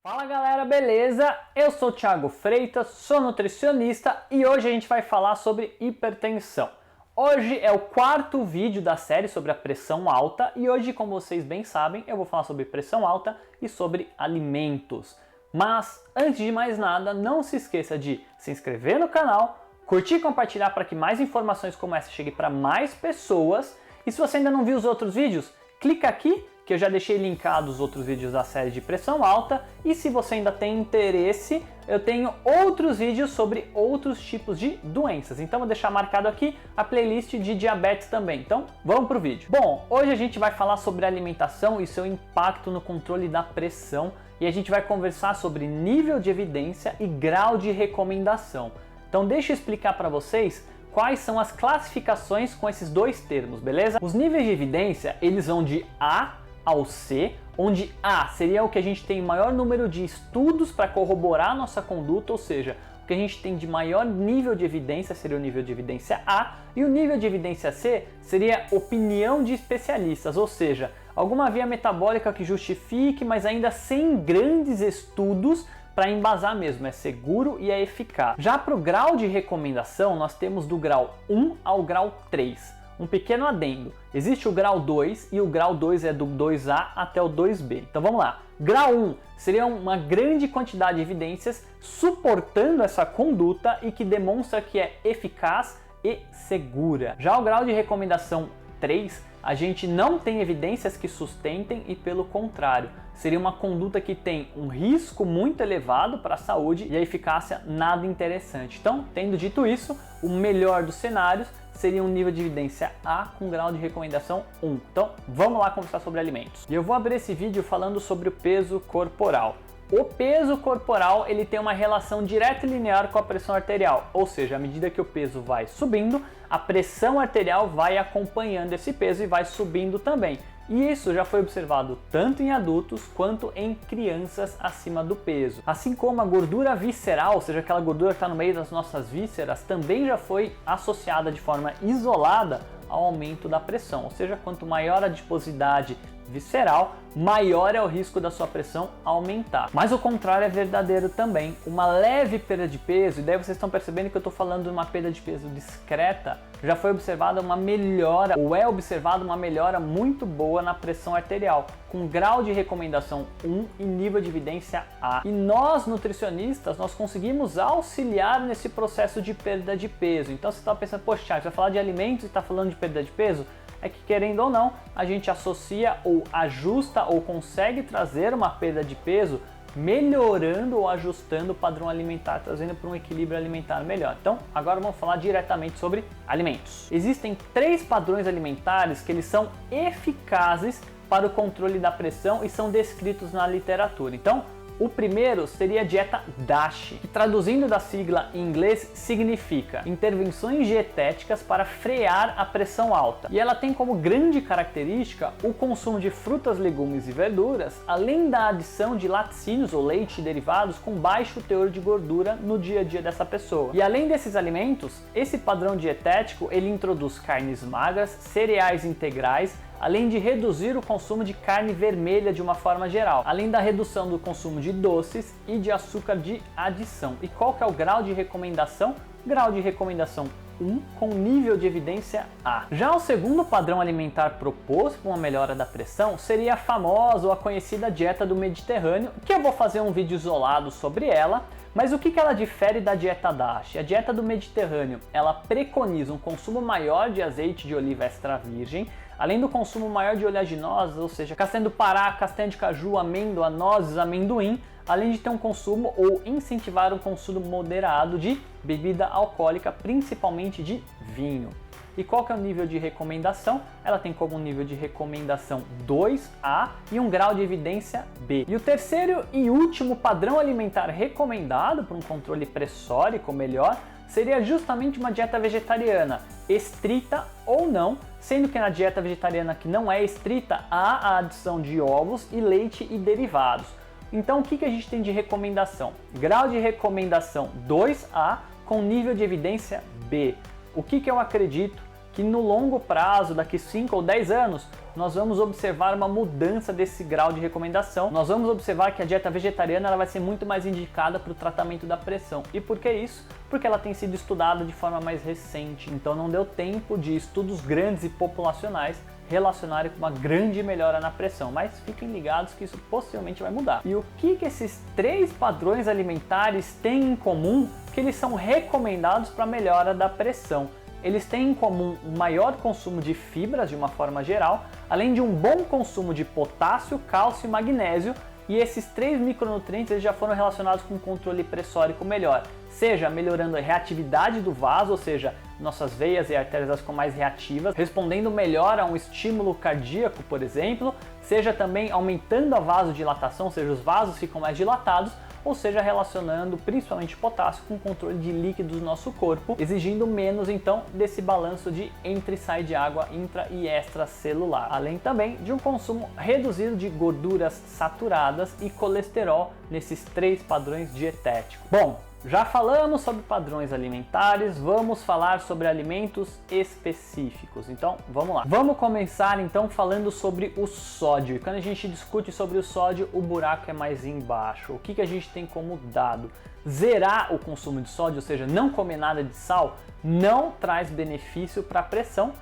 Fala galera, beleza? Eu sou o Thiago Freitas, sou nutricionista e hoje a gente vai falar sobre hipertensão. Hoje é o quarto vídeo da série sobre a pressão alta e hoje, como vocês bem sabem, eu vou falar sobre pressão alta e sobre alimentos. Mas antes de mais nada, não se esqueça de se inscrever no canal, curtir e compartilhar para que mais informações como essa cheguem para mais pessoas. E se você ainda não viu os outros vídeos, clica aqui que eu já deixei linkados os outros vídeos da série de pressão alta, e se você ainda tem interesse, eu tenho outros vídeos sobre outros tipos de doenças. Então vou deixar marcado aqui a playlist de diabetes também. Então vamos pro vídeo. Bom, hoje a gente vai falar sobre alimentação e seu impacto no controle da pressão, e a gente vai conversar sobre nível de evidência e grau de recomendação. Então deixa eu explicar para vocês quais são as classificações com esses dois termos, beleza? Os níveis de evidência, eles vão de A ao C, onde A seria o que a gente tem maior número de estudos para corroborar a nossa conduta, ou seja, o que a gente tem de maior nível de evidência seria o nível de evidência A, e o nível de evidência C seria opinião de especialistas, ou seja, alguma via metabólica que justifique, mas ainda sem grandes estudos para embasar mesmo, é seguro e é eficaz. Já para o grau de recomendação, nós temos do grau 1 ao grau 3. Um pequeno adendo, existe o grau 2 e o grau 2 é do 2A até o 2B. Então vamos lá. Grau 1 seria uma grande quantidade de evidências suportando essa conduta e que demonstra que é eficaz e segura. Já o grau de recomendação 3, a gente não tem evidências que sustentem e, pelo contrário, seria uma conduta que tem um risco muito elevado para a saúde e a eficácia nada interessante. Então, tendo dito isso, o melhor dos cenários seria um nível de evidência A com grau de recomendação 1. Então, vamos lá conversar sobre alimentos. E eu vou abrir esse vídeo falando sobre o peso corporal. O peso corporal ele tem uma relação direta e linear com a pressão arterial, ou seja, à medida que o peso vai subindo, a pressão arterial vai acompanhando esse peso e vai subindo também. E isso já foi observado tanto em adultos quanto em crianças acima do peso. Assim como a gordura visceral, ou seja, aquela gordura que está no meio das nossas vísceras, também já foi associada de forma isolada ao aumento da pressão. Ou seja, quanto maior a adiposidade visceral, maior é o risco da sua pressão aumentar. Mas o contrário é verdadeiro também. Uma leve perda de peso, e daí vocês estão percebendo que eu estou falando de uma perda de peso discreta, já foi observada uma melhora, ou é observada uma melhora muito boa na pressão arterial, com grau de recomendação 1 e nível de evidência A. E nós, nutricionistas, nós conseguimos auxiliar nesse processo de perda de peso. Então você está pensando, poxa, Thiago, você vai falar de alimentos e está falando de perda de peso? É que, querendo ou não, a gente associa ou ajusta ou consegue trazer uma perda de peso melhorando ou ajustando o padrão alimentar, trazendo para um equilíbrio alimentar melhor. Então, agora vamos falar diretamente sobre alimentos. Existem 3 padrões alimentares que eles são eficazes para o controle da pressão e são descritos na literatura. Então, o primeiro seria a dieta DASH, que traduzindo da sigla em inglês significa intervenções dietéticas para frear a pressão alta. E ela tem como grande característica o consumo de frutas, legumes e verduras, além da adição de laticínios ou leite e derivados com baixo teor de gordura no dia a dia dessa pessoa. E além desses alimentos, esse padrão dietético ele introduz carnes magras, cereais integrais, além de reduzir o consumo de carne vermelha de uma forma geral, além da redução do consumo de doces e de açúcar de adição. E qual que é o grau de recomendação? Grau de recomendação 1 com nível de evidência A. Já o segundo padrão alimentar proposto para uma melhora da pressão seria a famosa ou a conhecida dieta do Mediterrâneo, que eu vou fazer um vídeo isolado sobre ela. Mas o que ela difere da dieta DASH? A dieta do Mediterrâneo, ela preconiza um consumo maior de azeite de oliva extra virgem, além do consumo maior de oleaginosas, ou seja, castanha do Pará, castanha de caju, amêndoa, nozes, amendoim, além de ter um consumo ou incentivar um consumo moderado de bebida alcoólica, principalmente de vinho. E qual que é o nível de recomendação? Ela tem como nível de recomendação 2A e um grau de evidência B. E o terceiro e último padrão alimentar recomendado para um controle pressórico melhor seria justamente uma dieta vegetariana, estrita ou não, sendo que na dieta vegetariana que não é estrita há a adição de ovos e leite e derivados. Então o que a gente tem de recomendação? Grau de recomendação 2A com nível de evidência B. O que eu acredito que no longo prazo, daqui 5 ou 10 anos, nós vamos observar uma mudança desse grau de recomendação. Nós vamos observar que a dieta vegetariana ela vai ser muito mais indicada para o tratamento da pressão. E por que isso? Porque ela tem sido estudada de forma mais recente, então não deu tempo de estudos grandes e populacionais relacionarem com uma grande melhora na pressão, mas fiquem ligados que isso possivelmente vai mudar. E o que esses 3 padrões alimentares têm em comum? Que eles são recomendados para a melhora da pressão. Eles têm em comum um maior consumo de fibras de uma forma geral, além de um bom consumo de potássio, cálcio e magnésio, e esses 3 micronutrientes eles já foram relacionados com um controle pressórico melhor, seja melhorando a reatividade do vaso, ou seja, nossas veias e artérias elas ficam mais reativas, respondendo melhor a um estímulo cardíaco, por exemplo, seja também aumentando a vasodilatação, ou seja, os vasos ficam mais dilatados, ou seja, relacionando principalmente potássio com o controle de líquidos do nosso corpo, exigindo menos então desse balanço de entra e sai de água intra e extracelular, além também de um consumo reduzido de gorduras saturadas e colesterol nesses 3 padrões dietéticos. Bom, já falamos sobre padrões alimentares, vamos falar sobre alimentos específicos. Então, vamos lá. Vamos começar então falando sobre o sódio. E quando a gente discute sobre o sódio, o buraco é mais embaixo. O que a gente tem como dado? Zerar o consumo de sódio, ou seja, não comer nada de sal, não traz benefício para a pressão.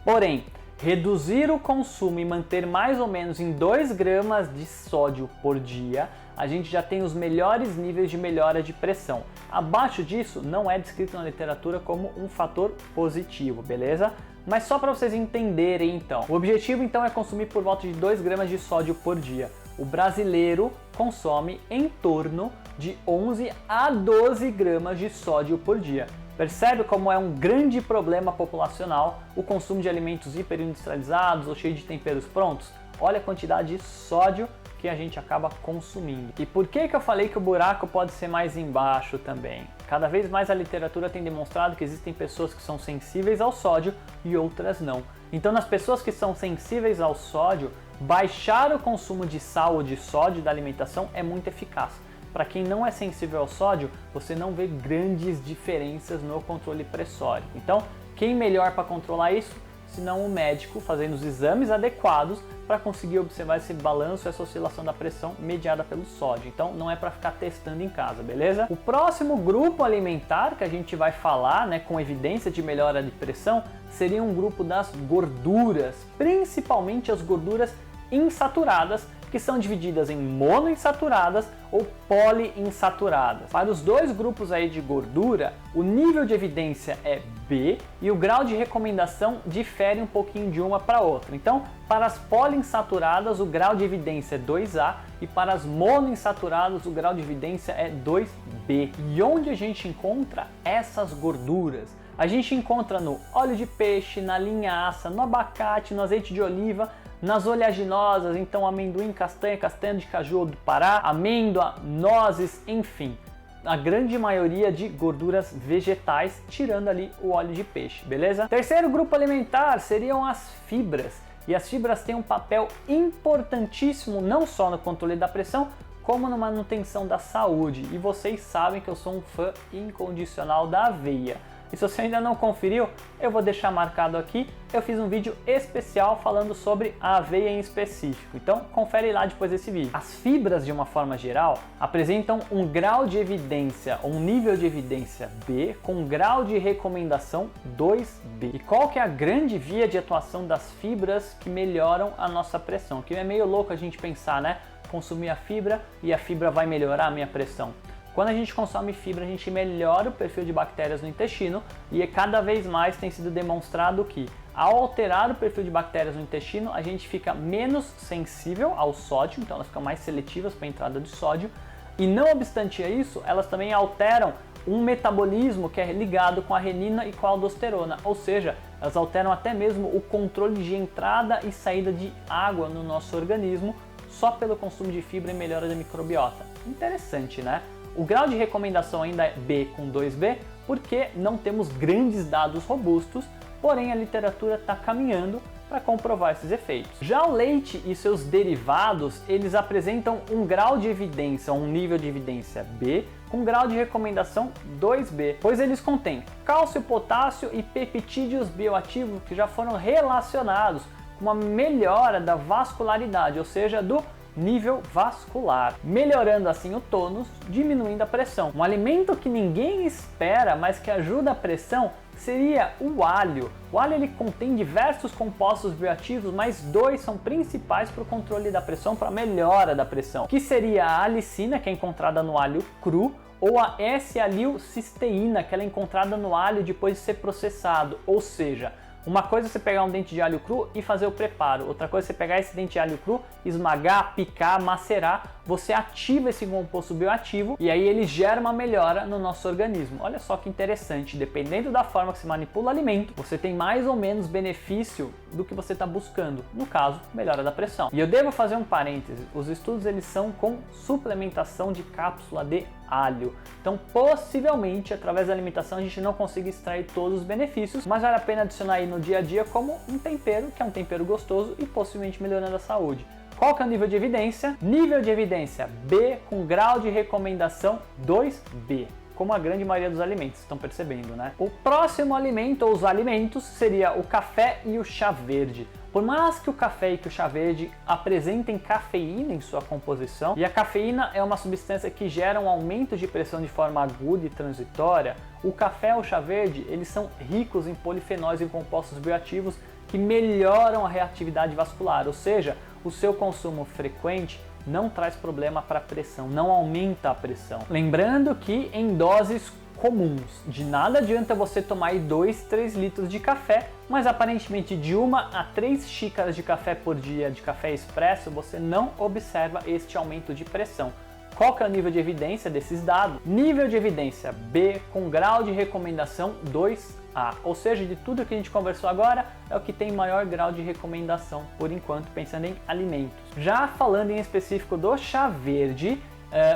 Porém, reduzir o consumo e manter mais ou menos em 2 gramas de sódio por dia, a gente já tem os melhores níveis de melhora de pressão. Abaixo disso não é descrito na literatura como um fator positivo, beleza? Mas só para vocês entenderem então. O objetivo então é consumir por volta de 2 gramas de sódio por dia. O brasileiro consome em torno de 11 a 12 gramas de sódio por dia. Percebe como é um grande problema populacional o consumo de alimentos hiperindustrializados ou cheios de temperos prontos? Olha a quantidade de sódio que a gente acaba consumindo. E por que eu falei que o buraco pode ser mais embaixo também? Cada vez mais a literatura tem demonstrado que existem pessoas que são sensíveis ao sódio e outras não. Então, nas pessoas que são sensíveis ao sódio, baixar o consumo de sal ou de sódio da alimentação é muito eficaz. Para quem não é sensível ao sódio, você não vê grandes diferenças no controle pressórico. Então, quem melhor para controlar isso? Senão o médico fazendo os exames adequados para conseguir observar esse balanço e essa oscilação da pressão mediada pelo sódio. Então não é para ficar testando em casa, beleza? O próximo grupo alimentar que a gente vai falar, com evidência de melhora de pressão, seria um grupo das gorduras, principalmente as gorduras insaturadas, que são divididas em monoinsaturadas ou poliinsaturadas. Para os 2 grupos aí de gordura, o nível de evidência é B e o grau de recomendação difere um pouquinho de uma para outra. Então, para as poliinsaturadas, o grau de evidência é 2A e para as monoinsaturadas, o grau de evidência é 2B. E onde a gente encontra essas gorduras? A gente encontra no óleo de peixe, na linhaça, no abacate, no azeite de oliva, nas oleaginosas, então amendoim, castanha, castanha de caju do Pará, amêndoa, nozes, enfim. A grande maioria de gorduras vegetais, tirando ali o óleo de peixe, beleza? Terceiro grupo alimentar seriam as fibras. E as fibras têm um papel importantíssimo não só no controle da pressão, como na manutenção da saúde. E vocês sabem que eu sou um fã incondicional da aveia. E se você ainda não conferiu, eu vou deixar marcado aqui. Eu fiz um vídeo especial falando sobre a aveia em específico. Então, confere lá depois desse vídeo. As fibras, de uma forma geral, apresentam um grau de evidência, um nível de evidência B, com um grau de recomendação 2B. E qual que é a grande via de atuação das fibras que melhoram a nossa pressão? Que é meio louco a gente pensar, consumir a fibra e a fibra vai melhorar a minha pressão. Quando a gente consome fibra, a gente melhora o perfil de bactérias no intestino e cada vez mais tem sido demonstrado que, ao alterar o perfil de bactérias no intestino, a gente fica menos sensível ao sódio, então elas ficam mais seletivas para a entrada de sódio, e não obstante isso, elas também alteram um metabolismo que é ligado com a renina e com a aldosterona, ou seja, elas alteram até mesmo o controle de entrada e saída de água no nosso organismo só pelo consumo de fibra e melhora da microbiota. Interessante, né? O grau de recomendação ainda é B com 2B, porque não temos grandes dados robustos, porém a literatura está caminhando para comprovar esses efeitos. Já o leite e seus derivados, eles apresentam um grau de evidência, um nível de evidência B, com grau de recomendação 2B, pois eles contêm cálcio, potássio e peptídeos bioativos que já foram relacionados com uma melhora da vascularidade, ou seja, do nível vascular, melhorando assim o tônus, diminuindo a pressão. Um alimento que ninguém espera, mas que ajuda a pressão, seria o alho. O alho ele contém diversos compostos bioativos, mas 2 são principais para o controle da pressão, para a melhora da pressão, que seria a alicina, que é encontrada no alho cru, ou a S-alilcisteína, que ela é encontrada no alho depois de ser processado, ou seja, uma coisa é você pegar um dente de alho cru e fazer o preparo, outra coisa é você pegar esse dente de alho cru, esmagar, picar, macerar, você ativa esse composto bioativo e aí ele gera uma melhora no nosso organismo. Olha só que interessante, dependendo da forma que você manipula o alimento, você tem mais ou menos benefício do que você está buscando, no caso, melhora da pressão. E eu devo fazer um parêntese, os estudos eles são com suplementação de cápsula de alho, então possivelmente através da alimentação a gente não consiga extrair todos os benefícios, mas vale a pena adicionar aí no dia a dia como um tempero, que é um tempero gostoso e possivelmente melhorando a saúde. Qual que é o nível de evidência? Nível de evidência B com grau de recomendação 2B, como a grande maioria dos alimentos, estão percebendo, né? O próximo alimento ou os alimentos seria o café e o chá verde. Por mais que o café e que o chá verde apresentem cafeína em sua composição, e a cafeína é uma substância que gera um aumento de pressão de forma aguda e transitória, o café ou o chá verde, eles são ricos em polifenóis e compostos bioativos que melhoram a reatividade vascular, ou seja, o seu consumo frequente não traz problema para a pressão, não aumenta a pressão. Lembrando que em doses comuns, de nada adianta você tomar aí 2, 3 litros de café, mas aparentemente de 1 a 3 xícaras de café por dia de café expresso, você não observa este aumento de pressão. Qual que é o nível de evidência desses dados? Nível de evidência B com grau de recomendação 2A, ou seja, de tudo que a gente conversou agora, é o que tem maior grau de recomendação, por enquanto, pensando em alimentos. Já falando em específico do chá verde,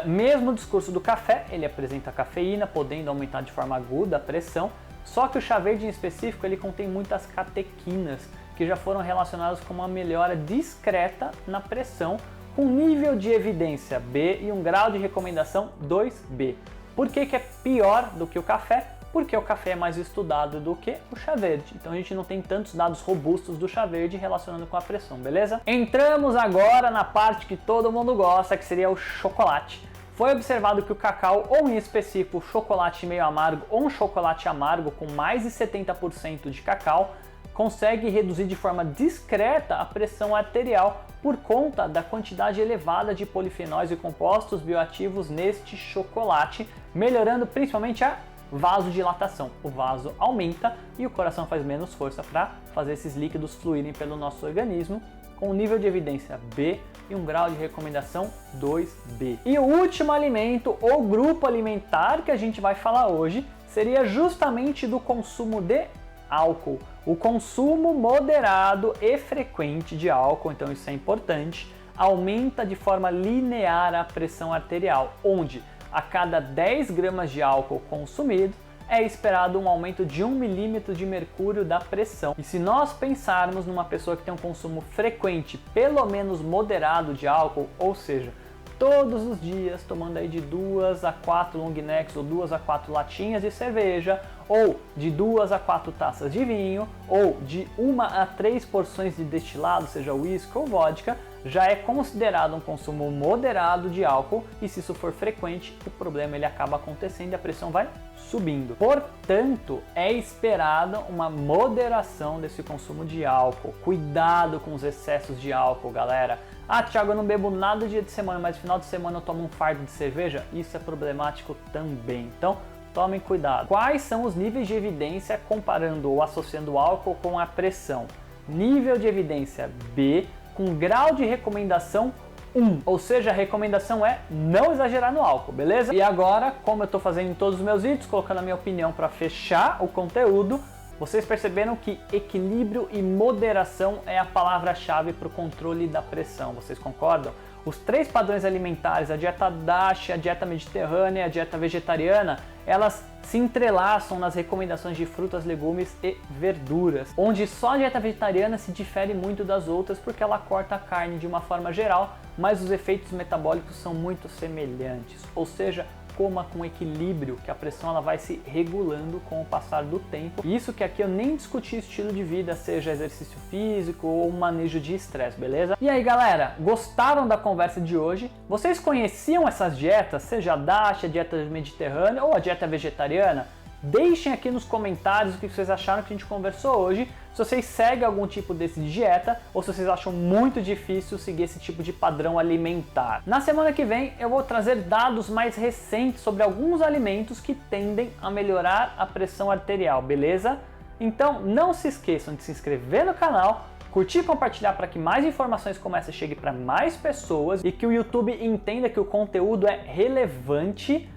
mesmo discurso do café, ele apresenta cafeína, podendo aumentar de forma aguda a pressão, só que o chá verde em específico, ele contém muitas catequinas, que já foram relacionadas com uma melhora discreta na pressão, com nível de evidência B e um grau de recomendação 2B. Por que que é pior do que o café? Porque o café é mais estudado do que o chá verde. Então a gente não tem tantos dados robustos do chá verde relacionando com a pressão, beleza? Entramos agora na parte que todo mundo gosta, que seria o chocolate. Foi observado que o cacau, ou em específico o chocolate meio amargo ou um chocolate amargo com mais de 70% de cacau, consegue reduzir de forma discreta a pressão arterial por conta da quantidade elevada de polifenóis e compostos bioativos neste chocolate, melhorando principalmente a vasodilatação. O vaso aumenta e o coração faz menos força para fazer esses líquidos fluírem pelo nosso organismo, com um nível de evidência B e um grau de recomendação 2B. E o último alimento ou grupo alimentar que a gente vai falar hoje seria justamente do consumo de álcool. O consumo moderado e frequente de álcool, então isso é importante, aumenta de forma linear a pressão arterial, onde a cada 10 gramas de álcool consumido é esperado um aumento de 1 milímetro de mercúrio da pressão. E se nós pensarmos numa pessoa que tem um consumo frequente, pelo menos moderado de álcool, ou seja, todos os dias tomando aí de 2 a 4 long necks ou 2 a 4 latinhas de cerveja, ou de 2 a 4 taças de vinho, ou de 1 a 3 porções de destilado, seja uísque ou vodka, já é considerado um consumo moderado de álcool, e se isso for frequente, o problema ele acaba acontecendo e a pressão vai subindo. Portanto, é esperada uma moderação desse consumo de álcool. Cuidado com os excessos de álcool, galera. Ah, Thiago, eu não bebo nada dia de semana, mas no final de semana eu tomo um fardo de cerveja. Isso é problemático também. Então, tomem cuidado. Quais são os níveis de evidência comparando ou associando o álcool com a pressão? Nível de evidência B com grau de recomendação 1, ou seja, a recomendação é não exagerar no álcool, beleza? E agora, como eu estou fazendo em todos os meus vídeos, colocando a minha opinião para fechar o conteúdo, vocês perceberam que equilíbrio e moderação é a palavra-chave para o controle da pressão, vocês concordam? Os 3 padrões alimentares, a dieta DASH, a dieta mediterrânea e a dieta vegetariana, elas se entrelaçam nas recomendações de frutas, legumes e verduras, onde só a dieta vegetariana se difere muito das outras porque ela corta a carne de uma forma geral, mas os efeitos metabólicos são muito semelhantes, ou seja, coma com equilíbrio, que a pressão ela vai se regulando com o passar do tempo. Isso que aqui eu nem discuti estilo de vida, seja exercício físico ou manejo de estresse, beleza? E aí galera, gostaram da conversa de hoje? Vocês conheciam essas dietas, seja a DASH, a dieta mediterrânea ou a dieta vegetariana? Deixem aqui nos comentários o que vocês acharam que a gente conversou hoje, se vocês seguem algum tipo desse de dieta ou se vocês acham muito difícil seguir esse tipo de padrão alimentar. Na semana que vem eu vou trazer dados mais recentes sobre alguns alimentos que tendem a melhorar a pressão arterial, beleza? Então não se esqueçam de se inscrever no canal, curtir e compartilhar para que mais informações como essa cheguem para mais pessoas e que o YouTube entenda que o conteúdo é relevante.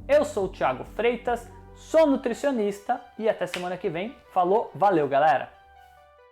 Eu sou o Thiago Freitas, sou nutricionista e até semana que vem. Falou, valeu galera!